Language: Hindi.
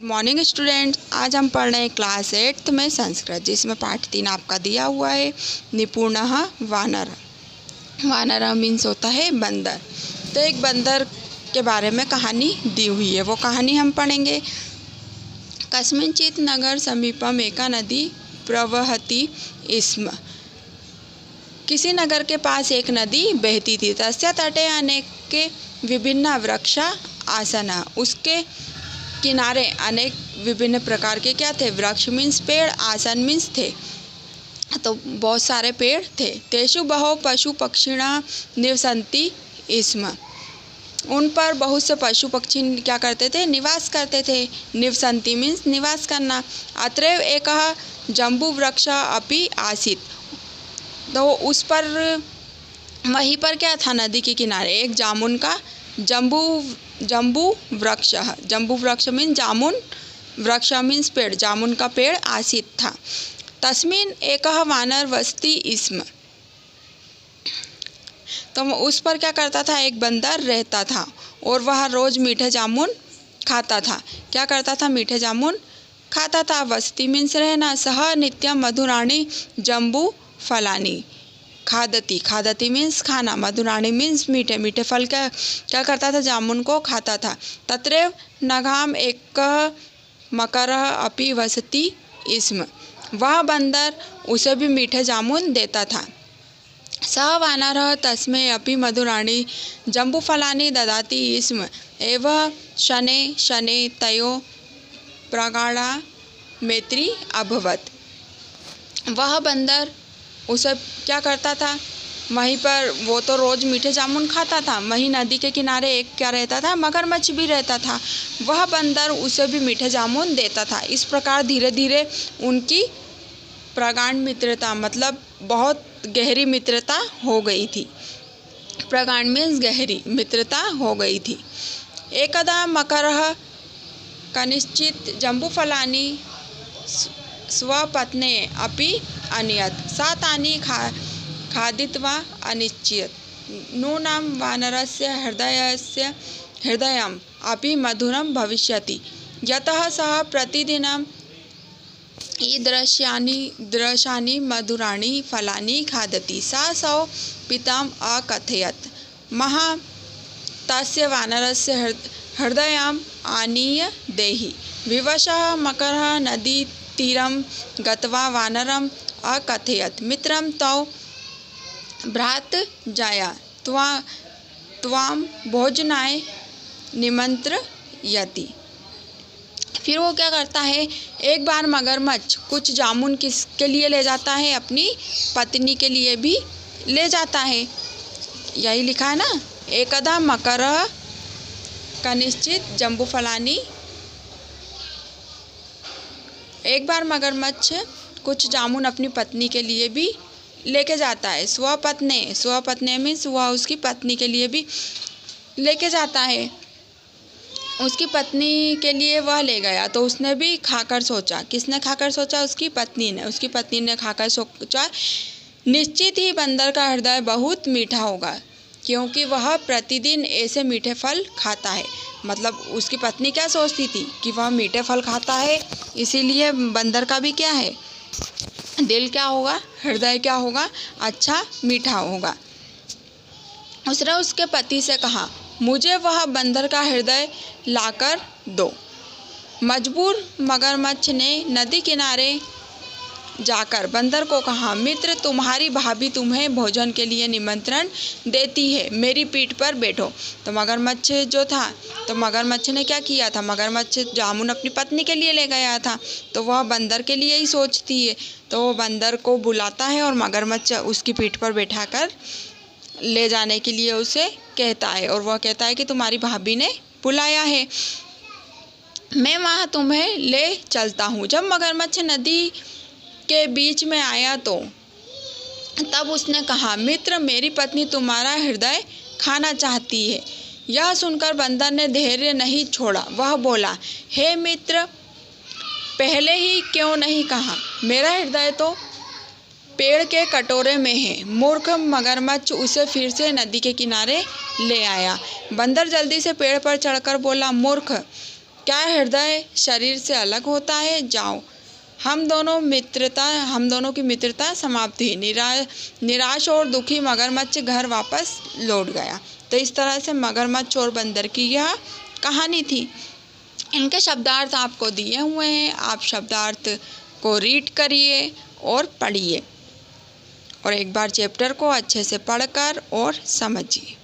मॉर्निंग स्टूडेंट, आज हम पढ़ रहे हैं क्लास 8 में संस्कृत, जिसमें पाठ 3 आपका दिया हुआ है निपुणः वानर। वानर मीन्स होता है बंदर। तो एक बंदर के बारे में कहानी दी हुई है, वो कहानी हम पढ़ेंगे। कस्मिंचित् नगर समीपम एका नदी प्रवहति स्म। किसी नगर के पास एक नदी बहती थी। तस्य तटे अनेके विभिन्न वृक्षा आसना। उसके किनारे अनेक विभिन्न प्रकार के क्या थे? वृक्ष मीन्स पेड़, आसन मीन्स थे, तो बहुत सारे पेड़ थे। तेषु बहवो पशु पक्षिणः निवसन्ति स्म। उन पर बहुत से पशु पक्षी क्या करते थे? निवास करते थे। निवसन्ति मीन्स निवास करना। अत्रैव एकः जम्बू वृक्षः अपि आसीत्। तो उस पर वहीं पर क्या था? नदी के किनारे एक जामुन का जम्बू वृक्ष। जम्बू वृक्ष मीन्स जामुन, वृक्ष मीन्स पेड़, जामुन का पेड़ आसीत् था। तस्मिन् एकः वानर वसति स्म। तो उस पर क्या करता था? एक बंदर रहता था और वह रोज मीठे जामुन खाता था। क्या करता था? मीठे जामुन खाता था। वसति मीन्स रहना। सह नित्यं मधुराणि जम्बू फलानि खादती। खादती मीन्स खाना, मधुराणि मीन्स मीठे। मीठे फल क्या करता था? जामुन को खाता था। तत्रैव नघाम एकः मकरः अपि वसति स्म। वह बंदर उसे भी मीठे जामुन देता था। सः वानरः तस्मै अपि मधुराणि जम्बूफलानि ददाति स्म। एवं शनैः शनैः तयोः प्रगाढा मैत्री अभवत्। वह बंदर उसे क्या करता था? वहीं पर वो तो रोज मीठे जामुन खाता था, वहीं नदी के किनारे एक क्या रहता था? मगरमच्छ भी रहता था। वह बंदर उसे भी मीठे जामुन देता था। इस प्रकार धीरे धीरे उनकी प्रगाढ़ मित्रता, मतलब बहुत गहरी मित्रता हो गई थी। प्रगाढ़ मीन्स गहरी, मित्रता हो गई थी। एकदा मकरः कनिश्चित् जम्बूफलानि स्वपत्ने अपि अनयत्। सा तानि खादित्वा अनिश्चयत्। नूनं वानरस्य हृदयम् अपि मधुरं भविष्यति, यतः सः प्रतिदिनं ईदृशानि मधुराणि फलानि खादति। सा सौ पिताम् अकथयत्। महा तस्य वानरस्य हृदयम् आनीय देहि। विवशः मकरः नदीतीरं गत्वा वानरम् अकथयत्। मित्रं तौ भ्रातृजाया त्वां भोजनाय निमन्त्रयति। फिर वो क्या करता है? एक बार मगरमच्छ कुछ जामुन किसके लिए ले जाता है? अपनी पत्नी के लिए भी ले जाता है। यही लिखा है ना, एकदा मकरः कनिश्चित् जम्बूफलानि। एक बार मगरमच्छ कुछ जामुन अपनी पत्नी के लिए भी लेके जाता है। स्वपत्ने मीन्स वह उसकी पत्नी के लिए भी लेके जाता है। उसकी पत्नी के लिए वह ले गया तो उसने भी खाकर सोचा। किसने खाकर सोचा? उसकी पत्नी ने। उसकी पत्नी ने खाकर सोचा, निश्चित ही बंदर का हृदय बहुत मीठा होगा, क्योंकि वह प्रतिदिन ऐसे मीठे फल खाता है। मतलब उसकी पत्नी क्या सोचती थी कि वह मीठे फल खाता है, इसीलिए बंदर का भी क्या है? दिल क्या होगा? हृदय क्या होगा? अच्छा मीठा होगा। उसने उसके पति से कहा, मुझे वह बंदर का हृदय लाकर दो। मजबूर मगरमच्छ ने नदी किनारे जाकर बंदर को कहा, मित्र, तुम्हारी भाभी तुम्हें भोजन के लिए निमंत्रण देती है, मेरी पीठ पर बैठो। तो मगरमच्छ जो था, तो मगरमच्छ ने क्या किया था? मगरमच्छ जामुन अपनी पत्नी के लिए ले गया था, तो वह बंदर के लिए ही सोचती है। तो वो बंदर को बुलाता है और मगरमच्छ उसकी पीठ पर बैठाकर ले जाने के लिए उसे कहता है, और वह कहता है कि तुम्हारी भाभी ने बुलाया है, मैं वहाँ तुम्हें ले चलता हूँ। जब मगरमच्छ नदी के बीच में आया तो तब उसने कहा, मित्र, मेरी पत्नी तुम्हारा हृदय खाना चाहती है। यह सुनकर बंदर ने धैर्य नहीं छोड़ा। वह बोला, हे मित्र, पहले ही क्यों नहीं कहा? मेरा हृदय तो पेड़ के कटोरे में है। मूर्ख मगरमच्छ उसे फिर से नदी के किनारे ले आया। बंदर जल्दी से पेड़ पर चढ़कर बोला, मूर्ख, क्या हृदय शरीर से अलग होता है? जाओ, हम दोनों की मित्रता समाप्त हुई। निराश और दुखी मगरमच्छ घर वापस लौट गया। तो इस तरह से मगरमच्छ और बंदर की यह कहानी थी। इनके शब्दार्थ आपको दिए हुए हैं, आप शब्दार्थ को रीड करिए और पढ़िए और एक बार चैप्टर को अच्छे से पढ़कर और समझिए।